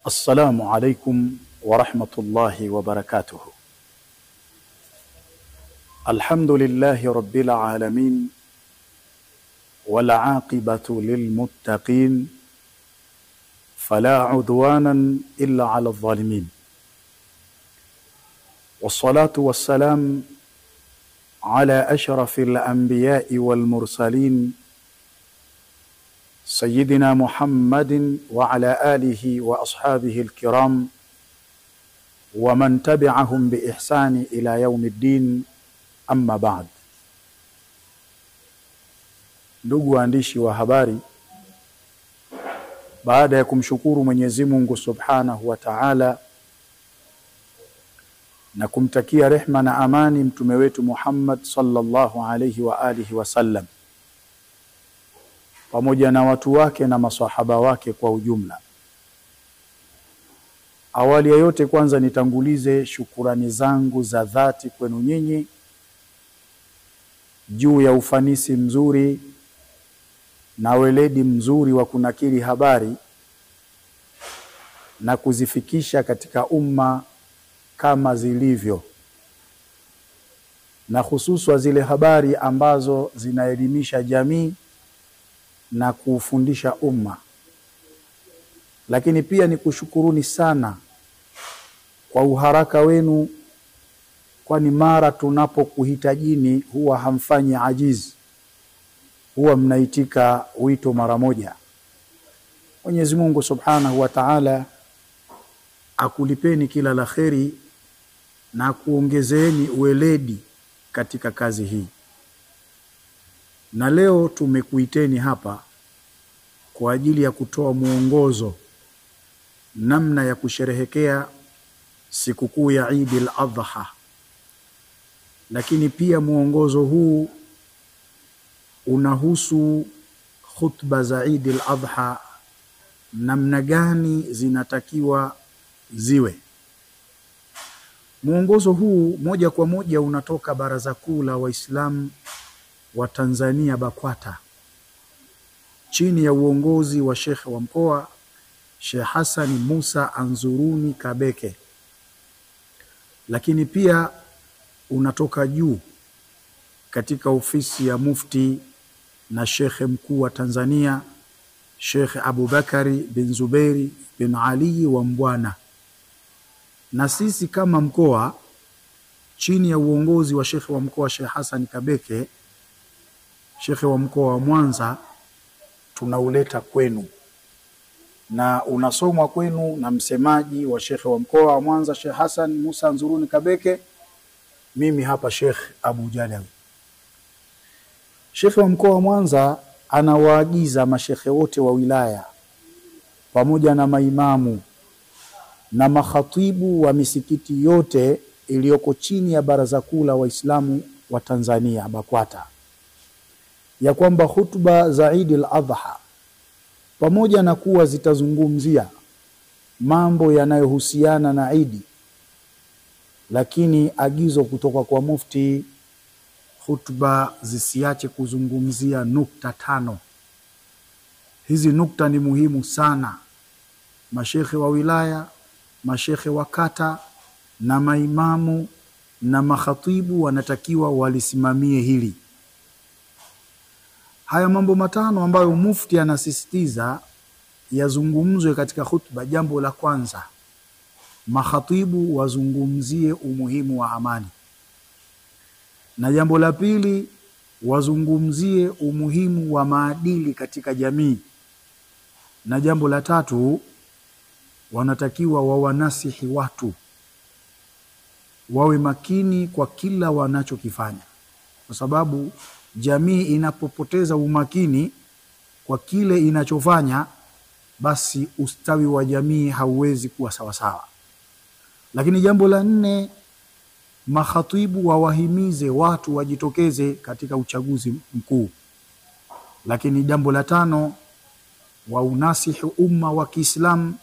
السلام عليكم ورحمة الله وبركاته. الحمد لله رب العالمين والعاقبة للمتقين فلا عدوانا إلا على الظالمين، والصلاة والسلام على أشرف الأنبياء والمرسلين سيدنا محمد وعلى آله وأصحابه الكرام ومن تبعهم بإحسان إلى يوم الدين. أما بعد. Ndugu waandishi wa habari, baada ya kumshukuru Mwenyezi Mungu Subhanahu wa Ta'ala na kumtakia rehma na amani mtume wetu Muhammad sallallahu alayhi wa alihi wasallam pamoja na watu wake na maswahaba wake kwa ujumla, awali ya yote kwanza nitangulize shukurani zangu za dhati kwenu nyinyi juu ya ufanisi mzuri na weledi mzuri wa kunakili habari na kuzifikisha katika umma kama zilivyo, na hususan zile habari ambazo zinaelimisha jamii na kufundisha umma. Lakini pia nikushukuruni sana kwa uharaka wenu, kwani mara tunapokuhitajini huwa hamfanyi ajizi, huwa mnaitika wito mara moja. Mwenyezi Mungu Subhanahu wa Ta'ala akulipeni kila la kheri na kuongezeeni uweledi katika kazi hii. Na leo tumekuiteni hapa kwa ajili ya kutoa muongozo namna ya kusherehekea sikukuu ya Eid al-Adha. Lakini pia muongozo huu unahusu khutba za Eid al-Adha, namna gani zinatakiwa ziwe. Muongozo huu moja kwa moja unatoka Baraza Kuu la Waislamu wa Tanzania BAKWATA, chini ya uongozi wa Sheikh wa mkoa Sheikh Hassan Musa Anzuruni Kabeke. Lakini pia unatoka juu katika ofisi ya Mufti na Sheikh mkuu wa Tanzania Sheikh Abubakari bin Zubairi bin Ali wa Mbwana. Na sisi kama mkoa chini ya uongozi wa Sheikh wa mkoa Sheikh Hassan Kabeke, Sheikh wa mkoa wa Mwanza, tunauleta kwenu na unasomwa kwenu na msemaji wa Sheikh wa mkoa wa Mwanza Sheikh Hassan Musa Anzuruni Kabeke, mimi hapa Sheikh Abu Jalawi. Sheikh wa mkoa wa Mwanza anawaagiza mashekhe wote wa wilaya pamoja na maimamu na makhatibu wa misikiti yote iliyoko chini ya Baraza Kuu la Waislamu wa Tanzania BAKWATA, ya kwamba hutuba za Eid al-Adha pamoja na kuwa zitazungumzia mambo yanayohusiana na Eid, lakini agizo kutoka kwa Mufti, hutuba zisiache kuzungumzia nukta 5. Hizi nukta ni muhimu sana. Mashekhe wa wilaya, mashekhe wa kata na maimamu na makhatibu wanatakiwa walisimamie hili. Haya mambo 5 ambayo Mufti anasisitiza yazungumzwe katika hutuba. Jambo la kwanza, makhatibu wazungumzie umuhimu wa amani. Na jambo la pili, wazungumzie umuhimu wa maadili katika jamii. Na jambo la tatu, wanatakiwa wawanasihi watu wawe makini kwa kila wanachokifanya, kwa sababu jamii inapopoteza umakini kwa kile inachofanya, basi ustawi wa jamii hauwezi kuwa sawa sawa. Lakini jambo la 4, makhatibu wawahimize watu wajitokeze katika uchaguzi mkuu. Lakini jambo la 5, waunasihi umma wa Kiislamu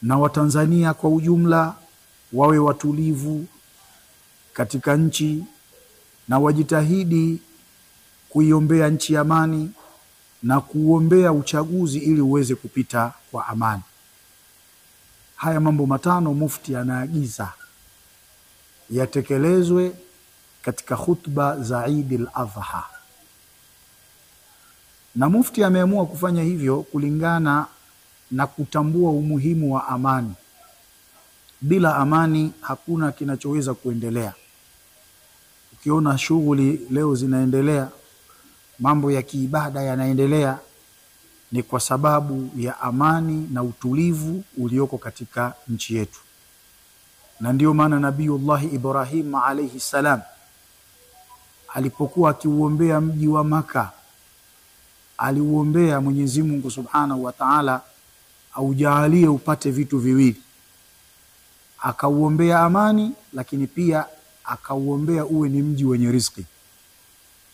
na Watanzania kwa ujumla wawe watulivu katika nchi na wajitahidi kuiombea nchi amani na kuombea uchaguzi ili uweze kupita kwa amani. Haya mambo matano mufti anaagiza yatekelezwe katika khutba za Eid al-Adha. Na mufti ameamua kufanya hivyo kulingana na kutambua umuhimu wa amani. Bila amani hakuna kinachoweza kuendelea. Ukiona shughuli leo zinaendelea, mambo ya kiibada yanaendelea, ni kwa sababu ya amani na utulivu ulioko katika nchi yetu. Na ndio maana Nabiiullah Ibrahim alayhi salam alipokuwa akiuombea mji wa Maka, aliuombea Mwenyezi Mungu Subhanahu wa Ta'ala aujalie upate vitu viwili. Akauombea amani, lakini pia akauombea uwe ni mji wenye riziki.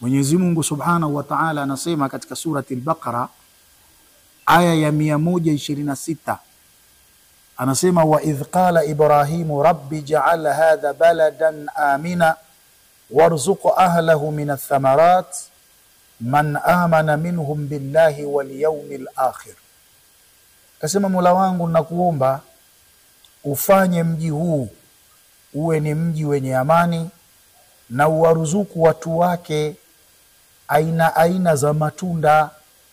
Mwenyezi Mungu Subhanahu wa Ta'ala anasema katika surati al-Baqara aya ya 126, anasema wa idh qala Ibrahimu rabbi ja'al hadha baladan amina warzuq ahlahu min ath-thamarat man amana minhum billahi wal yawmil akhir. Kasema Mola wangu nakuomba ufanye mji huu uwe ni mji wenye amani na uwaruzuku watu wake aina za matunda,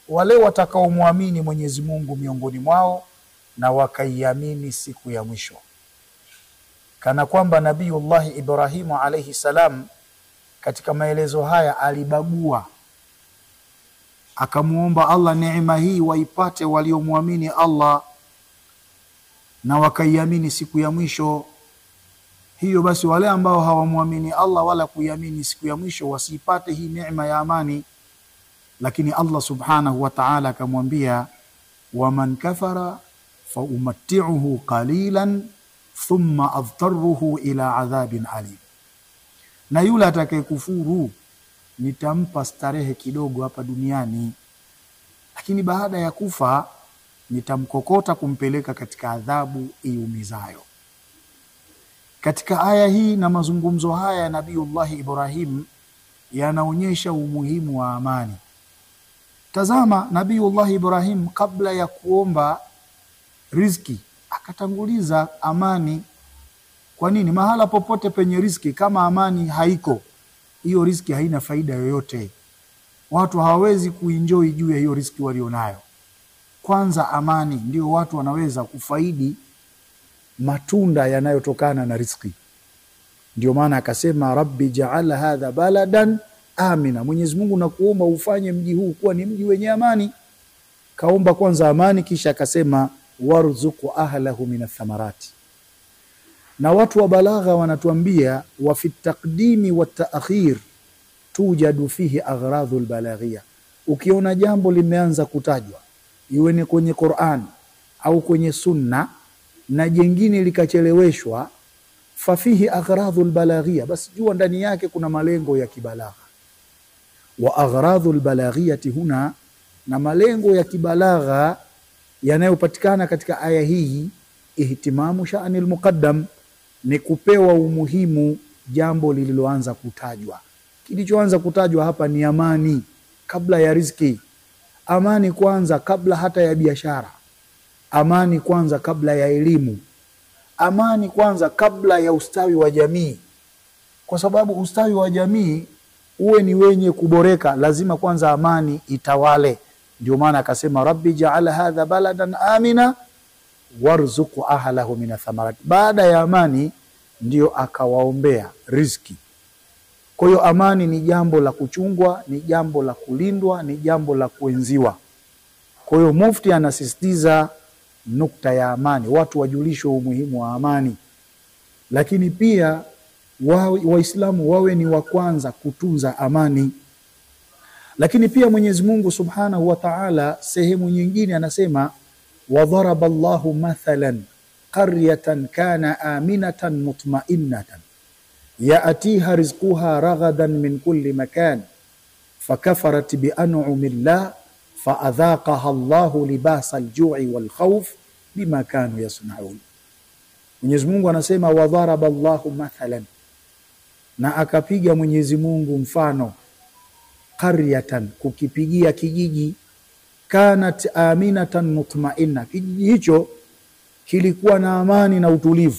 wale watakaomwamini Mwenyezi Mungu miongoni mwao na wakaiamini siku ya mwisho. Kana kwamba Nabiiullah Ibrahim alayhi salam katika maelezo haya alibagua, akamuomba Allah neema hii waipate waliomwamini Allah na wakaiamini siku ya mwisho. Hiyo basi wale ambao hawamwamini Allah wala kuiamini siku ya mwisho wasipate hii neema ya amani. Lakini Allah Subhanahu wa Ta'ala akamwambia waman kafara fa umatti'uhu qalilan thumma adtarruhu ila adhabin alim. Na yule atakayekufuru nitampa starehe kidogo hapa duniani, lakini baada ya kufa nitamkokota kumpeleka katika adhabu iumizayo. Katika aya hii na mazungumzo haya ya Nabiiullah Ibrahim yanaonyesha umuhimu wa amani. Tazama, Nabiiullah Ibrahim kabla ya kuomba riziki akatanguliza amani. Kwa nini? Mahala popote penye riziki kama amani haiko, hiyo riziki haina faida yoyote. Watu hawawezi kuenjoy juu ya hiyo riziki walionayo. Kwanza amani ndio watu wanaweza kufaidi matunda yanayotokana na riziki. Ndio maana akasema rabbi ja'al hadha baladan amina. Mwenyezi Mungu nakuomba ufanye mji huu kuwa ni mji wenye amani. Kaomba kwanza amani, kisha akasema warzuqu ahlahu min ath-thamarati. Na watu wa balagha wanatuambia wa fi taqdimi wa ta'khir tujadu fihi aghradhul balaghia. Ukiona jambo limeanza kutajwa iwe ni kwenye Qur'an au kwenye sunna na jengine likacheleweshwa, fafihi aghradhul balaghia, basi jua ndani yake kuna malengo ya kibalagha. Wa aghradhul balaghiyati huna, na malengo ya kibalagha yanayopatikana katika aya hii, ihtimamu sha'nil muqaddam, ni kupewa umuhimu jambo lililoanza kutajwa. Kilichoanza kutajwa hapa ni amani kabla ya riziki. Amani kwanza kabla hata ya biashara. Amani kwanza kabla ya elimu. Amani kwanza kabla ya ustawi wa jamii. Kwa sababu ustawi wa jamii uwe ni wenye kuboreka, lazima kwanza amani itawale. Ndio maana akasema rabbi ja'al hadha baladan amina warzuqu ahlahu min ath-thamarati. Baada ya amani ndio akawaombea riziki. Kwa hiyo amani ni jambo la kuchungwa, ni jambo la kulindwa, ni jambo la kuenziwa. Kwa hiyo mufti anasisitiza nukta ya amani, watu wajulishwe umuhimu wa amani. Lakini pia Waislamu wawe ni wa kwanza kutunza amani. Lakini pia Mwenyezi Mungu Subhanahu wa Ta'ala sehemu nyingine anasema wa daraballahu mathalan qaryatan kana aminatan mutma'innatan ya'tiha rizquha ragadan min kulli makan fakafarat bi an'amillah fa'adhaqaha Allahu libasal ju'i wal khawf bima kanu yasna'un. Mwenyezi Mungu anasema wa daraballahu mathalan, na akapiga Mwenyezi Mungu mfano, qaryatan, kukipigia kijiji, kanat aminatan mutmainna, kijiji hicho kilikuwa na amani na utulivu.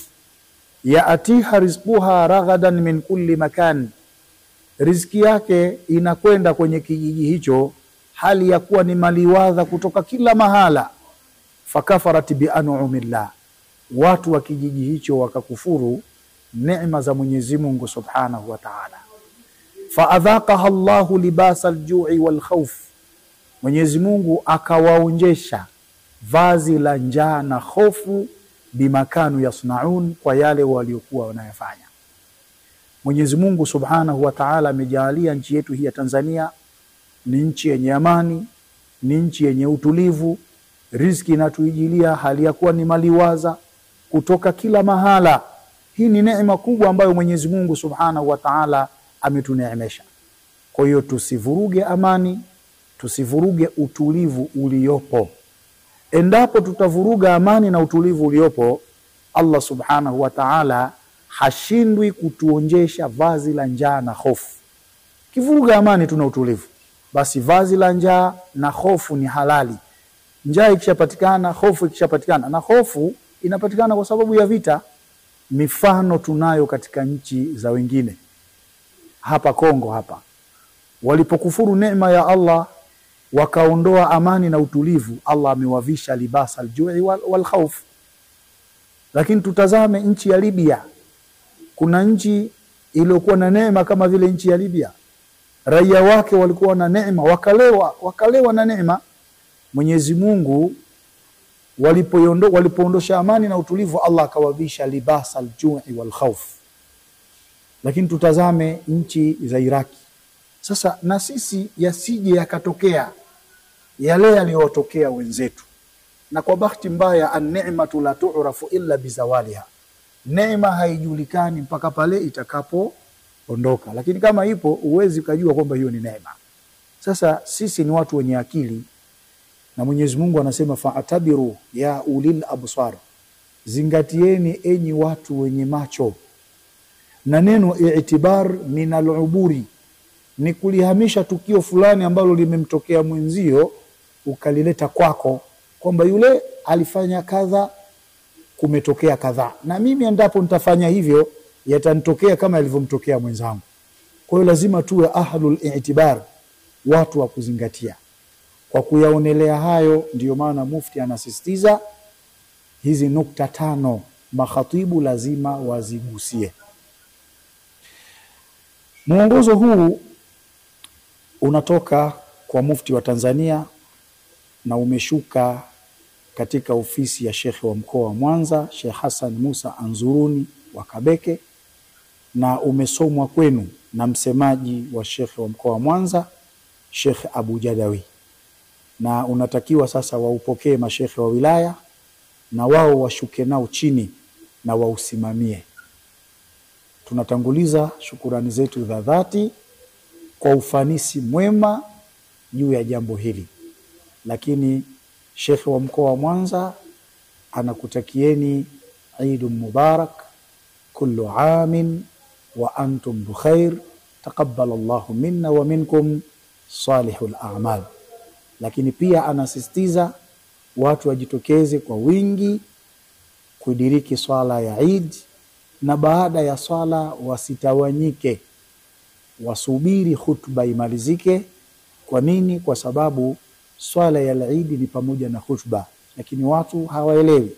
Yaatiha rizquha raghadan min kulli makan, riziki yake inakwenda kwenye kijiji hicho hali ya kuwa ni maliwadha kutoka kila mahala. Fakafarat bi an'amillah, watu wa kijiji hicho wakakufuru neema za Mwenyezi Mungu Subhanahu wa Ta'ala. Faadhaqaha Allahu libasa al-ju'i wal khawf, Mwenyezi Mungu akawaonjesha vazi la njaa na hofu, bimakanu yasnaun, kwa yale waliokuwa wanayafanya. Mwenyezi Mungu Subhanahu wa Ta'ala amejalia nchi yetu hii ya Tanzania ni nchi yenye amani, ni nchi yenye utulivu, riziki inatuijilia hali ya kuwa ni maliwaza kutoka kila mahala. Hii ni neema kubwa ambayo Mwenyezi Mungu Subhanahu wa Ta'ala ametuneemesha. Kwa hiyo tusivuruge amani, tusivuruge utulivu uliopo. Endapo tutavuruga amani na utulivu uliopo, Allah Subhanahu wa Ta'ala hashindwi kutuonjesha vazi la njaa na hofu. Kivuruga amani tuna utulivu, basi vazi la njaa na hofu ni halali. Njaa ikishapatikana, hofu ikishapatikana, na hofu inapatikana kwa sababu ya vita. Mifano tunayo katika nchi za wengine. Hapa Kongo hapa, walipokufuru neema ya Allah wakaondoa amani na utulivu, Allah amewavisha libasa al-ju'i wal khawf. Lakini tutazame nchi ya Libya. Kuna nchi iliyokuwa na neema kama vile nchi ya Libya. Raia wake walikuwa na neema, wakalewa na neema. Mwenyezi Mungu walipoondosha amani na utulivu, Allah akawavisha libasa al-ju'i wal khawf. Lakini tutazame nchi za Iraki. Sasa na sisi yasije yakatokea yale yaliyotokea wenzetu. Na kwa bahati mbaya, an-ni'matu la tu'rafu illa bizawaliha, neema haijulikani mpaka pale itakapoondoka. Lakini kama ipo, uwezi kujua kwamba hiyo ni neema. Sasa sisi ni watu wenye akili, na Mwenyezi Mungu anasema fa'tabiru ya ulil absar, zingatieni enyi watu wenye macho. Na neno i'tibar min al-uburi ni kulihamisha tukio fulani ambalo limemtokea mwenzio ukalileta kwako, kwamba yule alifanya kadha, kumetokea kadha, na mimi endapo nitafanya hivyo yatanitokea kama yalivyomtokea mwenzangu. Kwa hiyo lazima tuwe ahlul i'tibar, watu wa kuzingatia. Kwa kuyaonelea hayo, ndiyo maana mufti anasisitiza hizi nukta 5 makhatibu lazima wazigusie. Mwongozo huu unatoka kwa mufti wa Tanzania na umeshuka katika ofisi ya Sheikh wa mkoa wa Mwanza, Sheikh Hassan Musa Anzuruni wa Kabeke, na umesomwa kwenu na msemaji wa Sheikh wa mkoa wa Mwanza, Sheikh Abu Jadawi. Na unatakiwa sasa waupokee mashekhe wa wilaya na wao washuke nao chini na wausimamie. Tunatanguliza shukurani zetu za dhati kwa ufanisi mwema juu ya jambo hili. Lakini Shekhe wa mkoa wa Mwanza anakutakieni Eidul Mubarak, kullu amin wa antum bikhair, taqabbal Allahu minna wa minkum salihul a'mal. Lakini pia anasisitiza watu wajitokeze kwa wingi kudiriki swala ya Eid, na baada ya swala wasitawanyike, wasubiri khutba imalizike. Kwa nini? Kwa sababu swala ya Eid ni pamoja na khutba, lakini watu hawaelewi.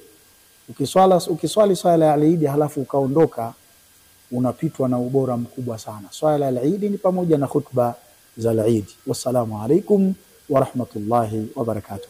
Ukiswali swala ya Eid halafu ukaondoka, unapitwa na ubora mkubwa sana. Swala ya Eid ni pamoja na khutba za Eid. Wassalamu alaikum wa rahmatullahi wa barakatuh.